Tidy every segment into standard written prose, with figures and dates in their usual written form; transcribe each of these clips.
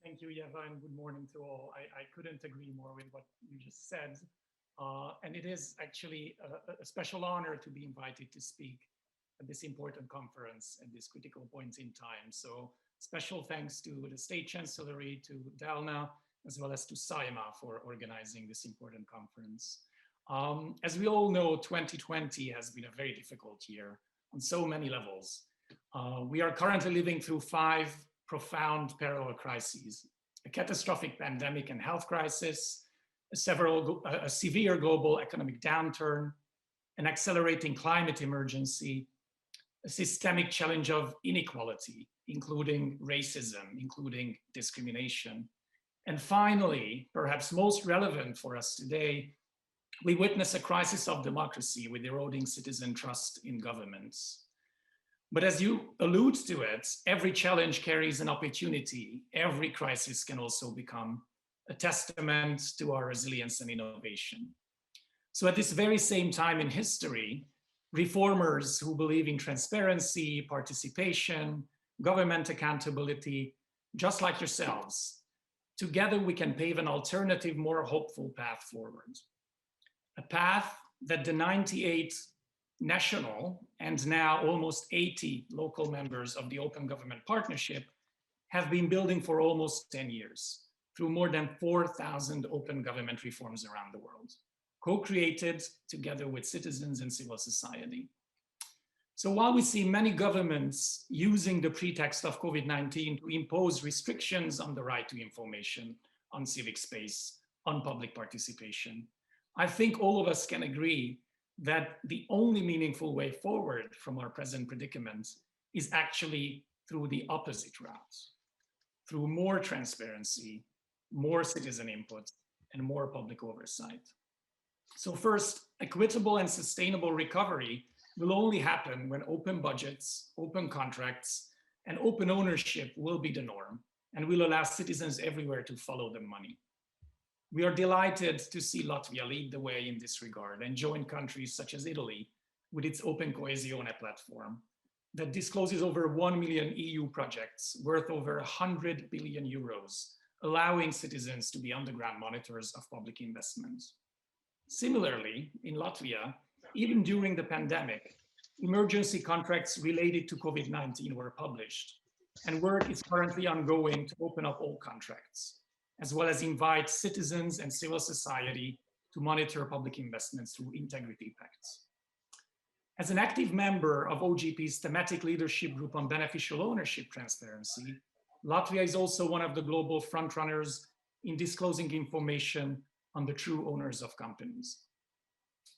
Thank you, Yeva, and good morning to all. I couldn't agree more with what you just said. And it is actually a special honor to be invited to speak at this important conference at this critical point in time. So special thanks to the State Chancellery, to Delna, as well as to SAIMA for organizing this important conference. As we all know, 2020 has been a very difficult year on so many levels. We are currently living through 5 profound parallel crises: a catastrophic pandemic and health crisis, a severe global economic downturn, an accelerating climate emergency, a systemic challenge of inequality, including racism, including discrimination. And finally, perhaps most relevant for us today, we witness a crisis of democracy with eroding citizen trust in governments. But as you allude to it, every challenge carries an opportunity. Every crisis can also become a testament to our resilience and innovation. So at this very same time in history, reformers who believe in transparency, participation, government accountability, just like yourselves, together we can pave an alternative, more hopeful path forward. A path that the 98 national and now almost 80 local members of the Open Government Partnership have been building for almost 10 years through more than 4,000 open government reforms around the world, co-created together with citizens and civil society. So while we see many governments using the pretext of COVID-19 to impose restrictions on the right to information, on civic space, on public participation, I think all of us can agree that the only meaningful way forward from our present predicament is actually through the opposite route, through more transparency, more citizen input, and more public oversight. So first, equitable and sustainable recovery will only happen when open budgets, open contracts, and open ownership will be the norm and will allow citizens everywhere to follow the money. We are delighted to see Latvia lead the way in this regard and join countries such as Italy with its Open Coesione platform that discloses over 1 million EU projects worth over 100 billion euros, allowing citizens to be on-the-ground monitors of public investments. Similarly, in Latvia, even during the pandemic, emergency contracts related to COVID-19 were published, and work is currently ongoing to open up all contracts, as well as invite citizens and civil society to monitor public investments through integrity pacts. As an active member of OGP's thematic leadership group on beneficial ownership transparency, Latvia is also one of the global frontrunners in disclosing information on the true owners of companies.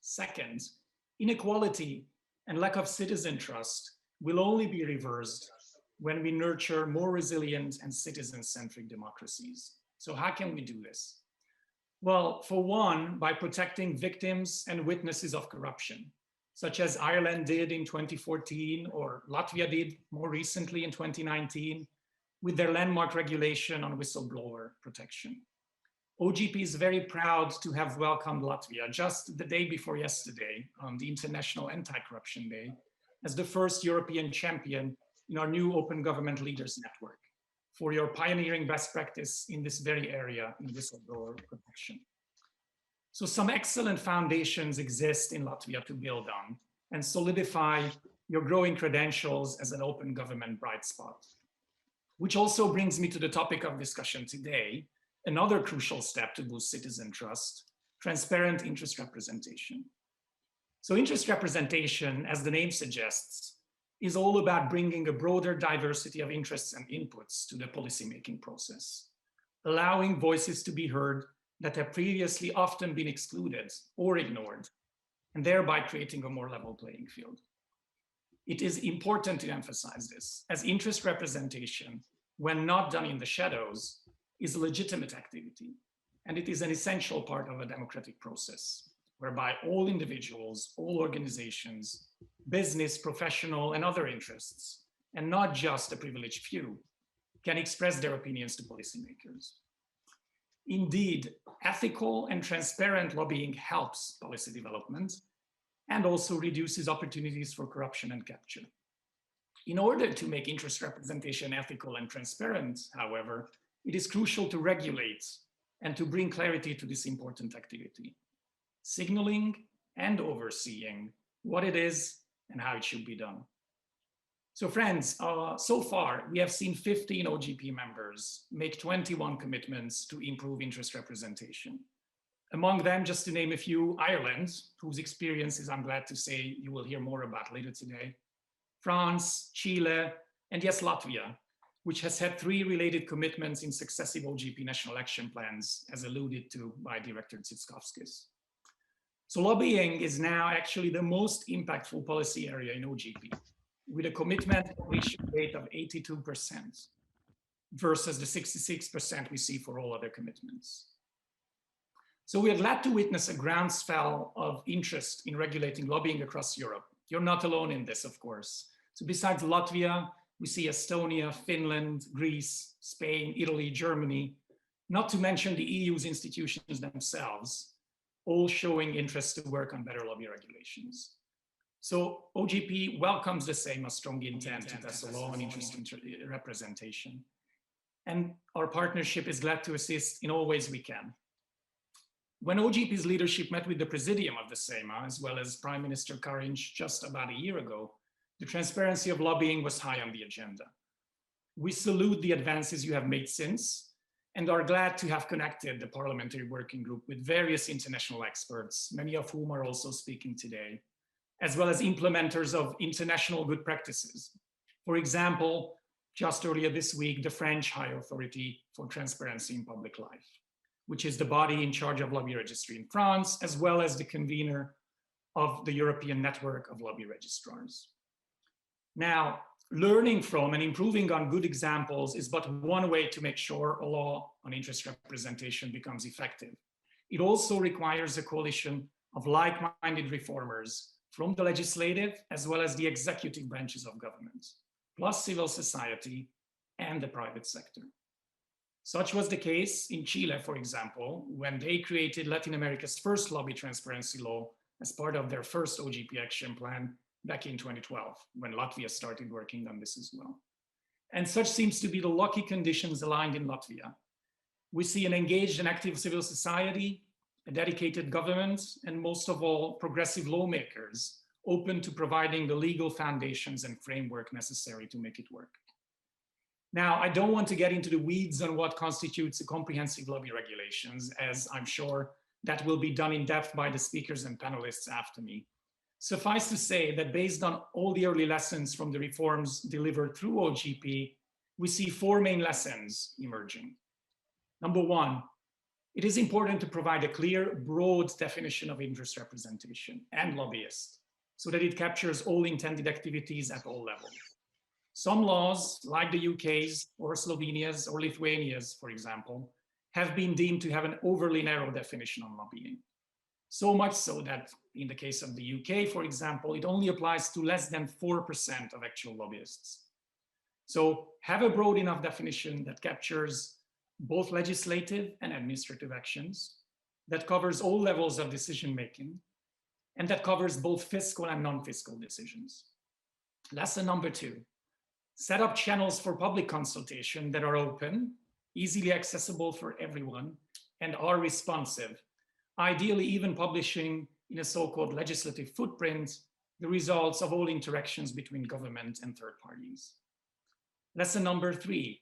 Second, inequality and lack of citizen trust will only be reversed when we nurture more resilient and citizen-centric democracies. So how can we do this? Well, for one, by protecting victims and witnesses of corruption, such as Ireland did in 2014 or Latvia did more recently in 2019 with their landmark regulation on whistleblower protection. OGP is very proud to have welcomed Latvia just the day before yesterday on the International Anti-Corruption Day as the first European champion in our new Open Government Leaders Network for your pioneering best practice in this very area in whistleblower protection. So some excellent foundations exist in Latvia to build on and solidify your growing credentials as an open government bright spot. Which also brings me to the topic of discussion today, another crucial step to boost citizen trust: transparent interest representation. So interest representation, as the name suggests, is all about bringing a broader diversity of interests and inputs to the policymaking process, allowing voices to be heard that have previously often been excluded or ignored, and thereby creating a more level playing field. It is important to emphasize this, as interest representation, when not done in the shadows, is a legitimate activity, and it is an essential part of a democratic process, whereby all individuals, all organizations, business, professional, and other interests, and not just a privileged few, can express their opinions to policymakers. Indeed, ethical and transparent lobbying helps policy development and also reduces opportunities for corruption and capture. In order to make interest representation ethical and transparent, however, it is crucial to regulate and to bring clarity to this important activity, signaling and overseeing what it is and how it should be done. So friends, so far we have seen 15 OGP members make 21 commitments to improve interest representation. Among them, just to name a few, Ireland, whose experiences I'm glad to say you will hear more about later today, France, Chile, and yes, Latvia, which has had 3 related commitments in successive OGP national action plans, as alluded to by Director Tsitskovskis. So lobbying is now actually the most impactful policy area in OGP, with a commitment completion rate of 82% versus the 66% we see for all other commitments. So we are glad to witness a groundswell of interest in regulating lobbying across Europe. You're not alone in this, of course. So besides Latvia, we see Estonia, Finland, Greece, Spain, Italy, Germany, not to mention the EU's institutions themselves, all showing interest to work on better lobby regulations. So OGP welcomes the same as strong intent to pass a law on interest representation. And our partnership is glad to assist in all ways we can. When OGP's leadership met with the Presidium of the SEMA, as well as Prime Minister Karinc just about a year ago, the transparency of lobbying was high on the agenda. We salute the advances you have made since, and are glad to have connected the Parliamentary Working Group with various international experts, many of whom are also speaking today, as well as implementers of international good practices. For example, just earlier this week, the French High Authority for Transparency in Public Life, which is the body in charge of lobby registry in France, as well as the convener of the European Network of Lobby Registrars. Now, learning from and improving on good examples is but one way to make sure a law on interest representation becomes effective. It also requires a coalition of like-minded reformers from the legislative as well as the executive branches of government, plus civil society and the private sector. Such was the case in Chile, for example, when they created Latin America's first lobby transparency law as part of their first OGP action plan back in 2012, when Latvia started working on this as well. And such seems to be the lucky conditions aligned in Latvia. We see an engaged and active civil society, a dedicated government, and most of all, progressive lawmakers open to providing the legal foundations and framework necessary to make it work. Now, I don't want to get into the weeds on what constitutes a comprehensive lobby regulations, as I'm sure that will be done in depth by the speakers and panelists after me. Suffice to say that based on all the early lessons from the reforms delivered through OGP, we see 4 main lessons emerging. Number 1, it is important to provide a clear, broad definition of interest representation and lobbyist, so that it captures all intended activities at all levels. Some laws, like the UK's or Slovenia's or Lithuania's, for example, have been deemed to have an overly narrow definition on lobbying. So much so that in the case of the UK, for example, it only applies to less than 4% of actual lobbyists. So have a broad enough definition that captures both legislative and administrative actions, that covers all levels of decision-making, and that covers both fiscal and non-fiscal decisions. Lesson number 2, set up channels for public consultation that are open, easily accessible for everyone, and are responsive, ideally even publishing in a so-called legislative footprint the results of all interactions between government and third parties. Lesson number 3,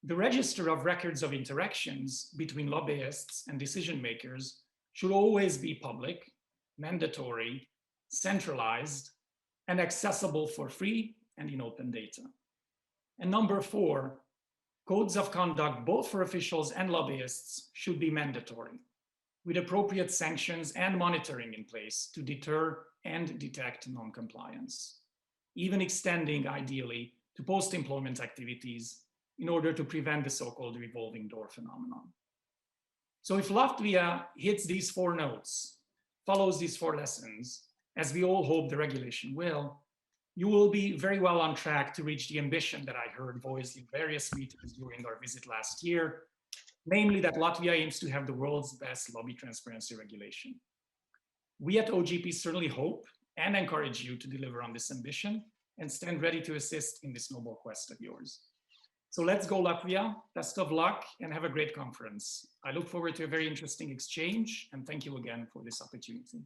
the register of records of interactions between lobbyists and decision makers should always be public, mandatory, centralized, and accessible for free and in open data. And number 4, codes of conduct, both for officials and lobbyists, should be mandatory, with appropriate sanctions and monitoring in place to deter and detect non-compliance, even extending, ideally, to post-employment activities in order to prevent the so-called revolving door phenomenon. So if Latvia hits these 4 notes, follows these 4 lessons, as we all hope the regulation will, you will be very well on track to reach the ambition that I heard voiced in various meetings during our visit last year, namely that Latvia aims to have the world's best lobby transparency regulation. We at OGP certainly hope and encourage you to deliver on this ambition and stand ready to assist in this noble quest of yours. So let's go Latvia, best of luck and have a great conference. I look forward to a very interesting exchange and thank you again for this opportunity.